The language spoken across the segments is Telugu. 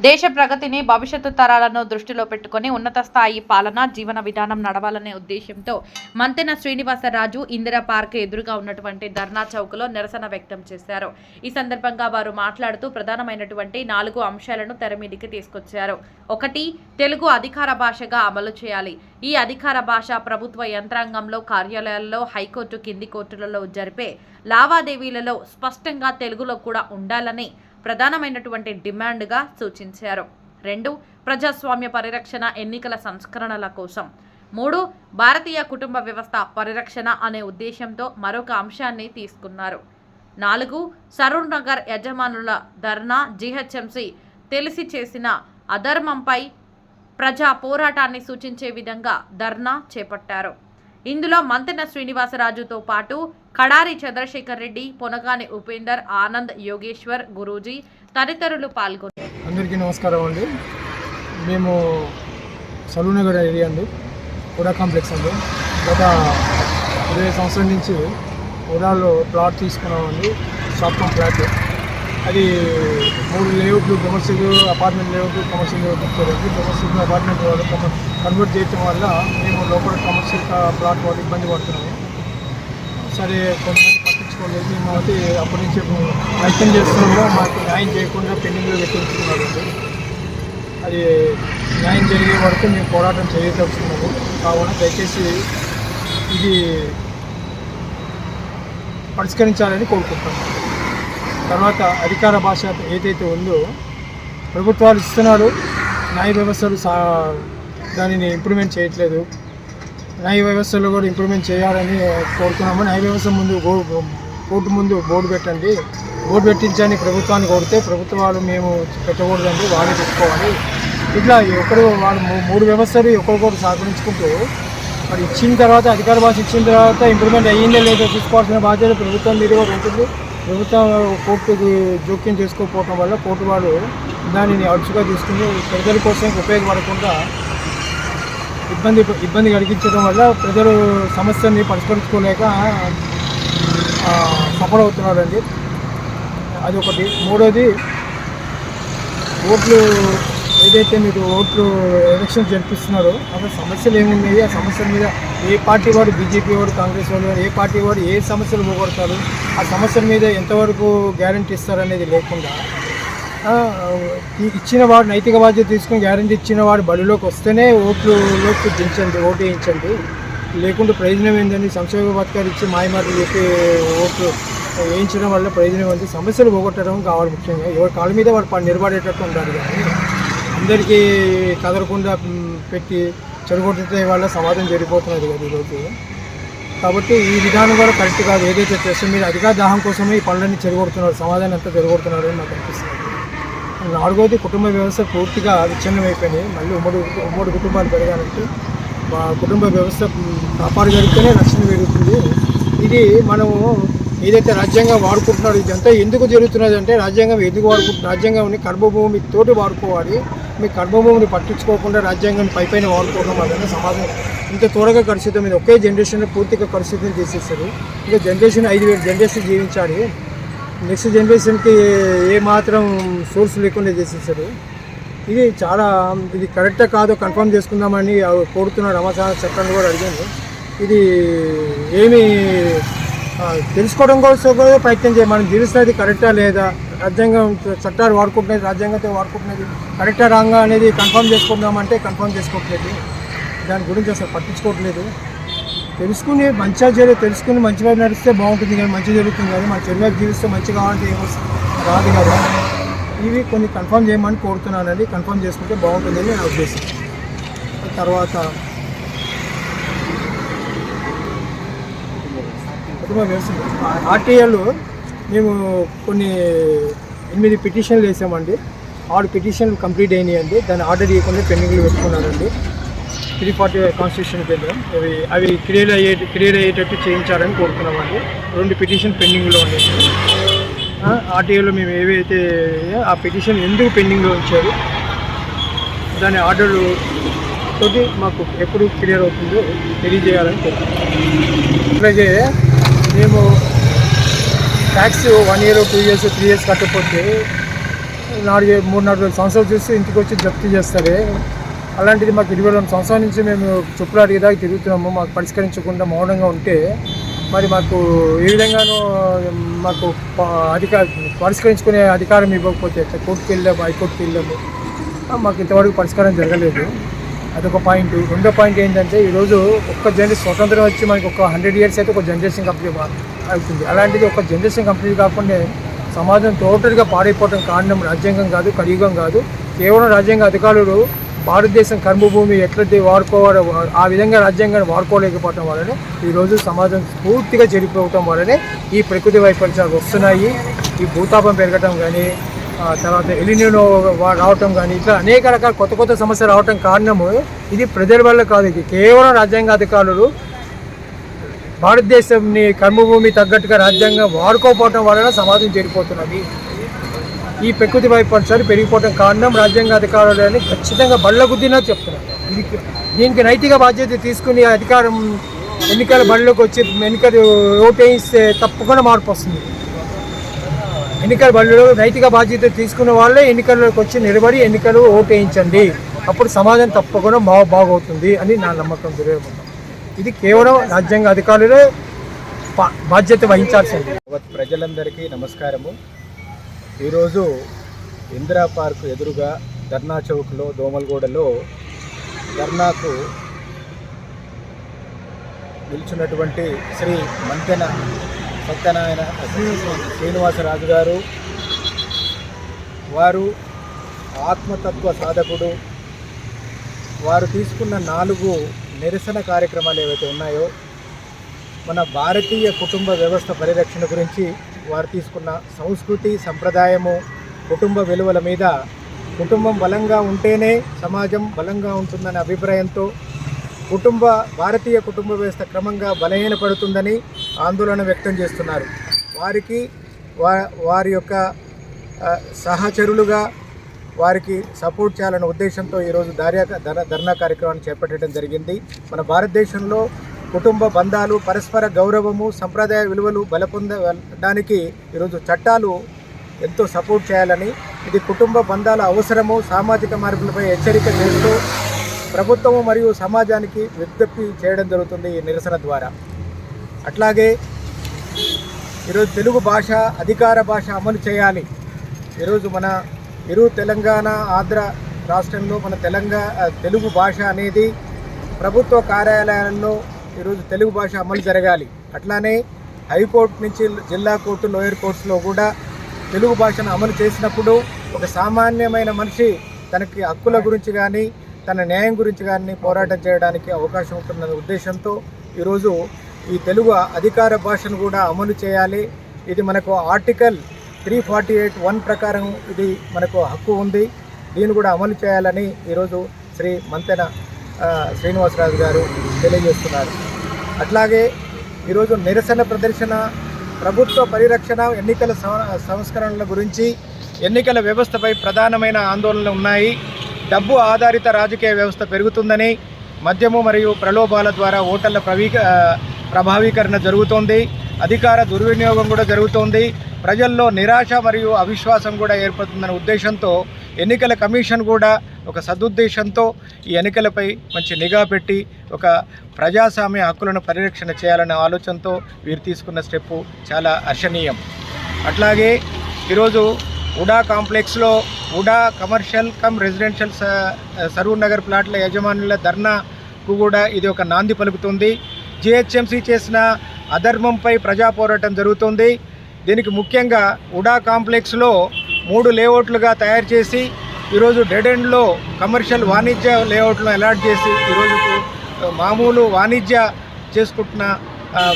దేశ ప్రగతిని, భవిష్యత్తు తరాలను దృష్టిలో పెట్టుకుని ఉన్నత స్థాయి పాలన, జీవన విధానం నడవాలనే ఉద్దేశంతో మంతెన శ్రీనివాసరాజు ఇందిరా పార్క్ ఎదురుగా ఉన్నటువంటి ధర్నా చౌక్లో నిరసన వ్యక్తం చేశారు. ఈ సందర్భంగా వారు మాట్లాడుతూ ప్రధానమైనటువంటి 4 అంశాలను తెరమీదికి తీసుకొచ్చారు. 1. తెలుగు అధికార భాషగా అమలు చేయాలి. ఈ అధికార భాష ప్రభుత్వ యంత్రాంగంలో, కార్యాలయాల్లో, హైకోర్టు, కింది కోర్టులలో జరిపే లావాదేవీలలో స్పష్టంగా తెలుగులో కూడా ఉండాలని ప్రధానమైనటువంటి డిమాండ్గా సూచించారు. 2. ప్రజాస్వామ్య పరిరక్షణ, ఎన్నికల సంస్కరణల కోసం. 3. భారతీయ కుటుంబ వ్యవస్థ పరిరక్షణ అనే ఉద్దేశంతో మరొక అంశాన్ని తీసుకున్నారు. 4. సరూర్ నగర్ యజమానుల ధర్నా, జీహెచ్ఎంసీ తెలిసి చేసిన అధర్మంపై ప్రజా పోరాటాన్ని సూచించే విధంగా ధర్నా చేపట్టారు. ఇందులో మంతెన శ్రీనివాసరాజుతో పాటు కడారి చంద్రశేఖర్ రెడ్డి, పొనగాని ఉపేందర్, ఆనంద్, యోగేశ్వర్, గురూజీ తదితరులు పాల్గొన్నారు. అందరికీ నమస్కారం అండి. మేము సరూర్ నగర్ ఏరియా అండి, ఉడా కాంప్లెక్స్ అండి. గత 20 సంవత్సరాల నుంచి ఉడాలో ప్లాట్ తీసుకున్నామండి. Shop come flat. అది 3 లేఅవుట్లు, commercial apartment layout, commercial layout ఇచ్చారండి. కమర్షియల్ అపార్ట్మెంట్ వాళ్ళు కన్వర్ట్ చేయడం వల్ల మేము లోపల కమర్షియల్ ప్లాట్ వాళ్ళు ఇబ్బంది పడుతున్నాము. సరే, కొంతమంది పట్టించుకోలేదు. మేము అయితే అప్పటి నుంచి ప్రయత్నం చేస్తున్నాము. మాకు న్యాయం చేయకుండా పెండింగ్లో పెట్టించుకున్నారండి. అది న్యాయం జరిగే వరకు మేము పోరాటం చేయదలుచుకున్నాము. కావున దయచేసి ఇది పరిష్కరించాలని కోరుకుంటున్నాము. తర్వాత అధికార భాష ఏదైతే ఉందో ప్రభుత్వాలు ఇస్తున్నారు, న్యాయ వ్యవస్థలు దానిని ఇంప్రూవ్మెంట్ చేయట్లేదు. న్యాయ వ్యవస్థలో కూడా ఇంప్రూవ్మెంట్ చేయాలని కోరుతున్నాము. న్యాయ వ్యవస్థ ముందు కోర్టు ముందు బోర్డు పెట్టండి, బోర్డు పెట్టించని ప్రభుత్వాన్ని కోరితే ప్రభుత్వాలు మేము పెట్టకూడదండి, వాళ్ళే పెట్టుకోవాలి. ఇట్లా వాళ్ళు 3 వ్యవస్థలు ఒకరికొకరు సహకరించుకుంటూ మరి ఇచ్చిన తర్వాత, అధికార భాష ఇచ్చిన తర్వాత ఇంప్రూవ్మెంట్ అయ్యిందో లేదో చూసుకోవాల్సిన బాధ్యత ప్రభుత్వం మీద కూడా ఉంటుంది. ప్రభుత్వం కోర్టుకు జోక్యం చేసుకోకపోవడం వల్ల కోర్టు వాళ్ళు దానిని అడుచుగా తీసుకుని ప్రజల కోసం ఉపయోగపడకుండా ఇబ్బంది కలిగించడం వల్ల ప్రజలు సమస్యని పరిష్కరించుకోలేక సఫలవుతున్నారండి. అది ఒకటి. 3వది, ఓట్లు ఏదైతే మీరు ఎలక్షన్ జరిపిస్తున్నారో అక్కడ సమస్యలు ఏమున్నాయి, ఆ సమస్యల మీద ఏ పార్టీ వాడు, బీజేపీ వాడు, కాంగ్రెస్ వాడు, ఏ పార్టీ వాడు ఏ సమస్యలు పోగొడతారు, ఆ సమస్యల మీద ఎంతవరకు గ్యారంటీ ఇస్తారనేది లేకుండా ఇచ్చిన వాడు నైతిక బాధ్యత తీసుకుని గ్యారంటీ ఇచ్చిన వాడు బడిలోకి వస్తేనే ఓట్లోకి దించండి, ఓటు వేయించండి. లేకుంటే ప్రయోజనం ఏంటండి? సంక్షేమ పథకాలు ఇచ్చి మాయమాటలు చెప్పి ఓట్లు వేయించడం వల్ల ప్రయోజనం ఏంటి? సమస్యలు పోగొట్టడం కావాలి ముఖ్యంగా. ఎవరి కాళ్ళ మీద వాడు నిలబడేటట్టు ఉండాలి. కానీ అందరికీ కదలకుండా పెట్టి చెడగొట్టే వల్ల సమాజం జరిగిపోతున్నది కదా ఈరోజు. కాబట్టి ఈ విధానం కూడా కరెక్ట్ కాదు. ఏదైతే చేస్తే మీరు అధికార దాహం కోసమే ఈ పనులన్నీ చెడగొడుతున్నారు, సమాజాన్ని అంతా చెడగొడుతున్నారు అని నాకు అనిపిస్తుంది. 4వది, కుటుంబ వ్యవస్థ పూర్తిగా విచ్ఛిన్నమైపోయినాయి. మళ్ళీ ఉమ్మడి కుటుంబాలు పెరగాలంటే కుటుంబ వ్యవస్థ కాపాడగలిగితేనే రక్షణ పెరుగుతుంది. ఇది మనము ఏదైతే రాజ్యాంగం వాడుకుంటున్నారో ఇదంతా ఎందుకు జరుగుతున్నది అంటే రాజ్యాంగం ఎందుకు రాజ్యాంగంని కర్మభూమి తోటి వాడుకోవాలి. మీ కర్మభూమిని పట్టించుకోకుండా రాజ్యాంగాన్ని పైపైన వాడుకోవడం వల్ల సమాజం ఇంత త్వరగా కలుషితం మీద ఒకే జనరేషన్లో పూర్తిగా కలుషితం చేసేస్తారు. ఇంకా జనరేషన్ 5,000 జనరేషన్ జీవించాలి. నెక్స్ట్ జనరేషన్కి ఏ మాత్రం సోర్స్ లేకుండా చేసేస్తారు. ఇది కరెక్టా కాదో కన్ఫర్మ్ చేసుకుందామని కోరుతున్నాడు. సమాచార చట్టాన్ని కూడా అడిగాను. ఇది ఏమి తెలుసుకోవడం కోసం కూడా ప్రయత్నం చేయాలి. మనం జీవిస్తున్నది కరెక్టా లేదా, రాజ్యాంగం చట్టాలు వాడుకుంటున్నది, రాజ్యాంగంతో వాడుకుంటున్నది కరెక్టా రాంగా అనేది కన్ఫర్మ్ చేసుకుందామంటే కన్ఫర్మ్ చేసుకోవట్లేదు. దాని గురించి అసలు పట్టించుకోవట్లేదు. తెలుసుకుని మంచిగా నడిస్తే బాగుంటుంది, కానీ మంచి జరుగుతుంది. కానీ మన చెడుగా జీవిస్తే మంచి కావాలంటే రాదు కదా. ఇవి కొన్ని కన్ఫర్మ్ చేయమని కోరుతున్నానండి. కన్ఫర్మ్ చేసుకుంటే బాగుంటుందని నా ఉద్దేశం. తర్వాత కుటుంబ వ్యవస్థ ఆర్టీఐలో మేము కొన్ని 8 పిటిషన్లు వేసామండి. 6 పిటిషన్లు కంప్లీట్ అయినాయండి. దాన్ని ఆర్డర్ ఇవ్వకుండా పెండింగ్లు పెట్టుకున్నారండి. 340 కాన్స్టిట్యూషన్ కింద అవి క్లియర్ అయ్యేటట్టు చేయించాలని కోరుతున్నామండి. 2 పిటిషన్ పెండింగ్లో ఉన్నాయి. ఆర్టీఐలో మేము ఏవైతే ఆ పిటిషన్ ఎందుకు పెండింగ్లో ఉంచారు, దాని ఆర్డర్ తోటి మాకు ఎప్పుడు క్లియర్ అవుతుందో తెలియజేయాలని కోరుతున్నాం. అలాగే మేము ట్యాక్స్ 1 year 2 years 3 years కట్టకపోతే మూడు నాలుగు సంవత్సరాలు చూసి ఇంటికి వచ్చి జప్తు చేస్తారు. అలాంటిది మాకు 22 సంవత్సరాల నుంచి మేము చెప్పులు అడిగేదాకా తిరుగుతున్నాము. మాకు పరిష్కరించకుండా మౌనంగా ఉంటే మరి మాకు ఏ విధంగానూ మాకు పరిష్కరించుకునే అధికారం ఇవ్వకపోతే కోర్టుకు వెళ్ళాము, హైకోర్టుకి వెళ్ళాము, మాకు ఇంతవరకు పరిష్కారం జరగలేదు. అదొక పాయింట్. రెండో పాయింట్ ఏంటంటే ఈరోజు ఒక్క జనరేషన్ స్వతంత్రం వచ్చి మనకి ఒక 100 years అయితే ఒక జనరేషన్ కంప్లీట్ అవుతుంది. అలాంటిది ఒక జనరేషన్ కంప్లీట్ కాకుండా సమాజం టోటల్గా పాడైపోవడం కారణం రాజ్యాంగం కాదు, కలియుగం కాదు, కేవలం రాజ్యాంగ అధికారులు భారతదేశం కర్మభూమి ఎట్లయితే వాడుకోవాలో ఆ విధంగా రాజ్యాంగాన్ని వాడుకోలేకపోవడం వల్లనే ఈరోజు సమాజం పూర్తిగా చెడిపోవటం వల్లనే ఈ ప్రకృతి వైపరీత్యాలు వస్తున్నాయి. ఈ భూతాపం పెరగటం కానీ, తర్వాత ఎలినినో రావటం కానీ, ఇట్లా అనేక రకాల కొత్త కొత్త సమస్యలు రావటం కారణము ఇది ప్రజల వల్ల కాదు. ఇది కేవలం రాజ్యాంగ అధికారులు భారతదేశంని కర్మభూమి తగ్గట్టుగా రాజ్యాంగం వాడుకోకపోవటం వలన సమాజం చెడిపోతున్నది. ఈ ప్రకృతి వైపరీత్యాలు పెరిగిపోవడం కారణం రాజ్యాంగ అధికారులని ఖచ్చితంగా బళ్ళగుద్దినా చెప్తున్నారు. దీనికి నైతిక బాధ్యత తీసుకుని అధికారం ఎన్నికల బళ్ళలోకి వచ్చి ఎన్నికలు ఓటేయిస్తే తప్పకుండా మార్పు వస్తుంది. ఎన్నికల బళ్ళలో నైతిక బాధ్యత తీసుకున్న వాళ్ళే ఎన్నికల్లోకి వచ్చి నిలబడి ఎన్నికలు ఓటేయించండి, అప్పుడు సమాజం తప్పకుండా బాగవుతుంది అని నా నమ్మకం. ఇది కేవలం రాజ్యాంగ అధికారులే బాధ్యత వహించాల్సింది. ప్రజలందరికీ నమస్కారము. ఈరోజు ఇందిరా పార్క్ ఎదురుగా ధర్నా చౌక్లో దోమలగూడలో ధర్నాకు నిల్చున్నటువంటి శ్రీ మంతెన సత్యనారాయణ శ్రీనివాసరాజు గారు, వారు ఆత్మతత్వ సాధకుడు. వారు తీసుకున్న 4 నిరసన కార్యక్రమాలు ఏవైతే ఉన్నాయో, మన భారతీయ కుటుంబ వ్యవస్థ పరిరక్షణ గురించి వారు తీసుకున్న సంస్కృతి, సంప్రదాయము, కుటుంబ విలువల మీద, కుటుంబం బలంగా ఉంటేనే సమాజం బలంగా ఉంటుందనే అభిప్రాయంతో భారతీయ కుటుంబ వ్యవస్థ క్రమంగా బలహీనపడుతుందని ఆందోళన వ్యక్తం చేస్తున్నారు. వారికి వారి యొక్క సహచరులుగా వారికి సపోర్ట్ చేయాలనే ఉద్దేశంతో ఈరోజు ధర్నా కార్యక్రమాన్ని చేపట్టడం జరిగింది. మన భారతదేశంలో కుటుంబ బంధాలు, పరస్పర గౌరవము, సంప్రదాయ విలువలు బలపొందడానికి ఈరోజు చట్టాలు ఎంతో సపోర్ట్ చేయాలని, ఇది కుటుంబ బంధాల అవసరము, సామాజిక మార్పులపై హెచ్చరిక చేస్తూ ప్రభుత్వము మరియు సమాజానికి విజ్ఞప్తి చేయడం జరుగుతుంది ఈ నిరసన ద్వారా. అట్లాగే ఈరోజు తెలుగు భాష అధికార భాష అమలు చేయాలి. ఈరోజు మన తెలంగాణ, ఆంధ్ర రాష్ట్రంలో మన తెలుగు భాష అనేది ప్రభుత్వ కార్యాలయాల్లో ఈరోజు తెలుగు భాష అమలు జరగాలి. అట్లానే హైకోర్టు నుంచి జిల్లా కోర్టు, లోయర్ కోర్ట్స్లో కూడా తెలుగు భాషను అమలు చేసినప్పుడు ఒక సామాన్యమైన మనిషి తనకి హక్కుల గురించి కానీ, తన న్యాయం గురించి కానీ పోరాటం చేయడానికి అవకాశం ఉంటుందనే ఉద్దేశంతో ఈరోజు ఈ తెలుగు అధికార భాషను కూడా అమలు చేయాలి. ఇది మనకు ఆర్టికల్ 348(1) ప్రకారం ఇది మనకు హక్కు ఉంది. దీన్ని కూడా అమలు చేయాలని ఈరోజు శ్రీ మంతెన శ్రీనివాసరాజు గారు తెలియజేస్తున్నారు. అట్లాగే ఈరోజు నిరసన ప్రదర్శన, ప్రభుత్వ పరిరక్షణ, ఎన్నికల సంస్కరణల గురించి, ఎన్నికల వ్యవస్థపై ప్రధానమైన ఆందోళనలు ఉన్నాయి. డబ్బు ఆధారిత రాజకీయ వ్యవస్థ పెరుగుతుందని, మద్యము మరియు ప్రలోభాల ద్వారా ఓటర్ల ప్రభావీకరణ జరుగుతోంది, అధికార దుర్వినియోగం కూడా జరుగుతోంది, ప్రజల్లో నిరాశ మరియు అవిశ్వాసం కూడా ఏర్పడుతుందనే ఉద్దేశంతో ఎన్నికల కమిషన్ కూడా ఒక సదుద్దేశంతో ఈ ఎన్నికలపై మంచి నిఘా పెట్టి ఒక ప్రజాస్వామ్య హక్కులను పరిరక్షణ చేయాలనే ఆలోచనతో వీరు తీసుకున్న స్టెప్పు చాలా హర్షణీయం. అట్లాగే ఈరోజు ఉడా కాంప్లెక్స్లో ఉడా కమర్షియల్ రెసిడెన్షియల్ సరూర్ నగర్ ప్లాట్ల యజమానుల ధర్నాకు కూడా ఇది ఒక నాంది పలుకుతుంది. జిహెచ్ఎంసీ చేసిన అధర్మంపై ప్రజా పోరాటం జరుగుతుంది. దీనికి ముఖ్యంగా ఉడా కాంప్లెక్స్లో 3 లేఅవుట్లుగా తయారు చేసి ఈరోజు డెడ్ ఎండ్లో కమర్షియల్ వాణిజ్య లేఅవుట్లను అలాట్ చేసి ఈరోజు మామూలు వాణిజ్య చేసుకుంటున్న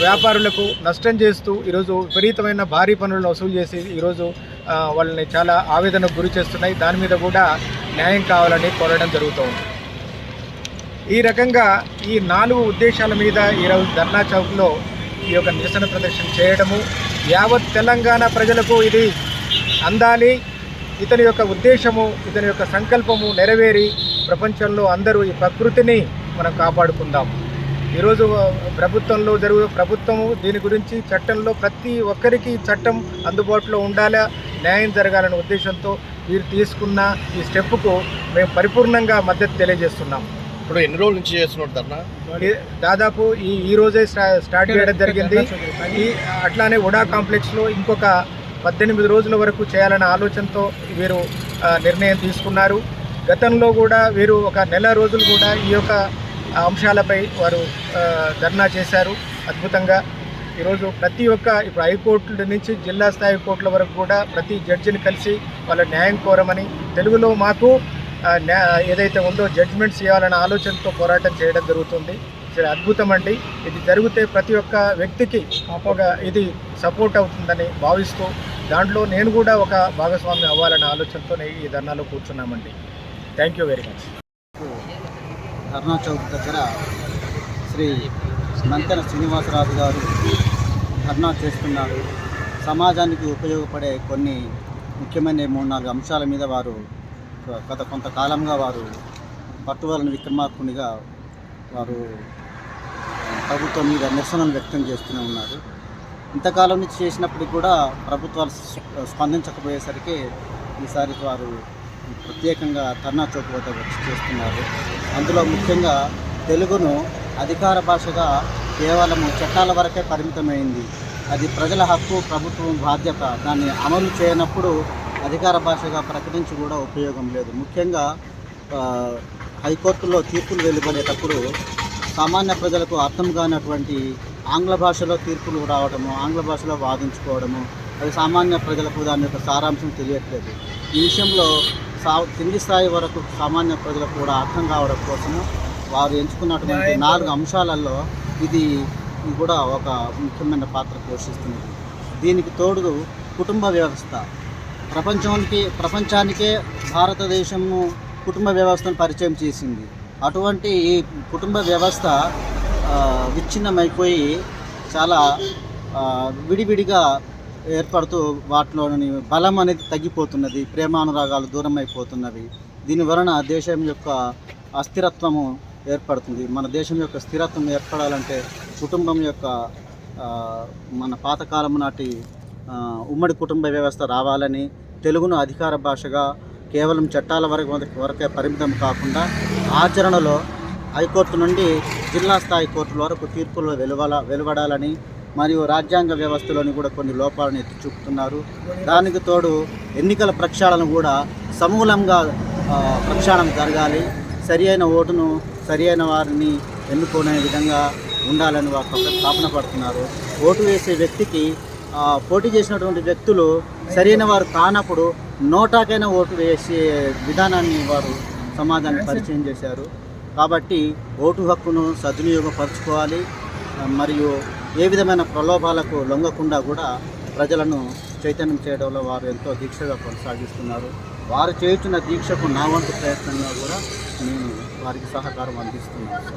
వ్యాపారులకు నష్టం చేస్తూ ఈరోజు విపరీతమైన భారీ పన్నులను వసూలు చేసి ఈరోజు వాళ్ళని చాలా ఆవేదనకు గురి చేస్తున్నాయి. దాని మీద కూడా న్యాయం కావాలని కోరడం జరుగుతుంది. ఈ రకంగా ఈ 4 ఉద్దేశాల మీద ఈరోజు ధర్నా చౌక్లో ఈ యొక్క నిరసన ప్రదర్శన చేయడము, యావత్ తెలంగాణ ప్రజలకు ఇది అందాలి. ఇతని యొక్క ఉద్దేశము, ఇతని యొక్క సంకల్పము నెరవేరి ప్రపంచంలో అందరూ ఈ ప్రకృతిని మనం కాపాడుకుందాం. ఈరోజు ప్రభుత్వము దీని గురించి చట్టంలో ప్రతి ఒక్కరికి చట్టం అందుబాటులో ఉండాలా, న్యాయం జరగాలనే ఉద్దేశంతో వీరు తీసుకున్న ఈ స్టెప్కు మేము పరిపూర్ణంగా మద్దతు తెలియజేస్తున్నాం. ఇప్పుడు ఎన్ని రోజుల నుంచి చేస్తున్నారు ధర్నా? దాదాపు ఈ రోజే స్టార్ట్ చేయడం జరిగింది. అట్లానే ఉడా కాంప్లెక్స్లో ఇంకొక 18 రోజుల వరకు చేయాలనే ఆలోచనతో వీరు నిర్ణయం తీసుకున్నారు. గతంలో కూడా వీరు ఒక నెల రోజులు కూడా ఈ యొక్క అంశాలపై వారు ధర్నా చేశారు అద్భుతంగా. ఈరోజు ప్రతి ఒక్క ఇప్పుడు హైకోర్టు నుంచి జిల్లా స్థాయి కోర్టుల వరకు కూడా ప్రతి జడ్జిని కలిసి వాళ్ళ న్యాయం కోరమని, తెలుగులో మాకు ఏదైతే ఉందో జడ్జిమెంట్స్ ఇవ్వాలనే ఆలోచనతో పోరాటం చేయడం జరుగుతుంది. ఇది అద్భుతం అండి. ఇది జరిగితే ప్రతి ఒక్క వ్యక్తికి ఇది సపోర్ట్ అవుతుందని భావిస్తూ దాంట్లో నేను కూడా ఒక భాగస్వామి అవ్వాలనే ఆలోచనతో ఈ ధర్నాలో కూర్చున్నామండి. Thank you very much. Dharna Chowk దగ్గర శ్రీ మంతెన శ్రీనివాసరాజు గారు ధర్నా చేస్తున్నారు. సమాజానికి ఉపయోగపడే కొన్ని ముఖ్యమైన 3-4 అంశాల మీద వారు గత కొంతకాలంగా వారు పట్టువలని విక్రమార్కునిగా వారు ప్రభుత్వం మీద నిరసనలు వ్యక్తం చేస్తూనే ఉన్నారు. ఇంతకాలం నుంచి చేసినప్పటికీ కూడా ప్రభుత్వాలు స్పందించకపోయేసరికి ఈసారి వారు ప్రత్యేకంగా ధర్నా చౌక్ వద్ద వచ్చి చేస్తున్నారు. అందులో ముఖ్యంగా తెలుగును అధికార భాషగా కేవలం చట్టాల వరకే పరిమితమైంది. అది ప్రజల హక్కు, ప్రభుత్వం బాధ్యత. దాన్ని అమలు చేయనప్పుడు అధికార భాషగా ప్రకటించి కూడా ఉపయోగం లేదు. ముఖ్యంగా హైకోర్టులో తీర్పులు వెలువడేటప్పుడు సామాన్య ప్రజలకు అర్థం కానటువంటి ఆంగ్ల భాషలో తీర్పులు రావడము, ఆంగ్ల భాషలో వాదించుకోవడము, అది సామాన్య ప్రజలకు దాని యొక్క సారాంశం తెలియట్లేదు. ఈ విషయంలో కింది స్థాయి వరకు సామాన్య ప్రజలకు కూడా అర్థం కావడం కోసము వారు ఎంచుకున్నటువంటి 4 అంశాలలో ఇది కూడా ఒక ముఖ్యమైన పాత్ర పోషిస్తున్నది. దీనికి తోడు కుటుంబ వ్యవస్థ. ప్రపంచానికే భారతదేశము కుటుంబ వ్యవస్థను పరిచయం చేసింది. అటువంటి ఈ కుటుంబ వ్యవస్థ విచ్ఛిన్నమైపోయి చాలా విడివిడిగా ఏర్పడుతూ వాటిలోని బలం అనేది తగ్గిపోతున్నది. ప్రేమానురాగాలు దూరం అయిపోతున్నవి. దీనివలన దేశం యొక్క అస్థిరత్వము ఏర్పడుతుంది. మన దేశం యొక్క స్థిరత్వం ఏర్పడాలంటే కుటుంబం యొక్క మన పాతకాలం నాటి ఉమ్మడి కుటుంబ వ్యవస్థ రావాలని, తెలుగును అధికార భాషగా కేవలం చట్టాల వరకే పరిమితం కాకుండా ఆచరణలో హైకోర్టు నుండి జిల్లా స్థాయి కోర్టుల వరకు తీర్పులు వెలువడాలని, మరియు రాజ్యాంగ వ్యవస్థలోని కూడా కొన్ని లోపాలను ఎత్తి చూపుతున్నారు. దానికి తోడు ఎన్నికల ప్రక్షాళన కూడా సమూలంగా ప్రక్షాళన జరగాలి. సరి అయిన ఓటును సరి అయిన వారిని ఎన్నుకునే విధంగా ఉండాలని వారు స్థాపన పడుతున్నారు. ఓటు వేసే వ్యక్తికి పోటీ చేసినటువంటి వ్యక్తులు సరైన వారు కానప్పుడు నోటాకైనా ఓటు వేసే విధానాన్ని వారు సమాజానికి పరిచయం చేశారు. కాబట్టి ఓటు హక్కును సద్వినియోగపరచుకోవాలి. మరియు ఏ విధమైన ప్రలోభాలకు లొంగకుండా కూడా ప్రజలను చైతన్యం చేయడంలో వారు ఎంతో దీక్షగా కొనసాగిస్తున్నారు. వారు చేస్తున్న దీక్షకు నా వంతు ప్రయత్నంగా కూడా నేను వారికి సహకారం అందిస్తున్నాను.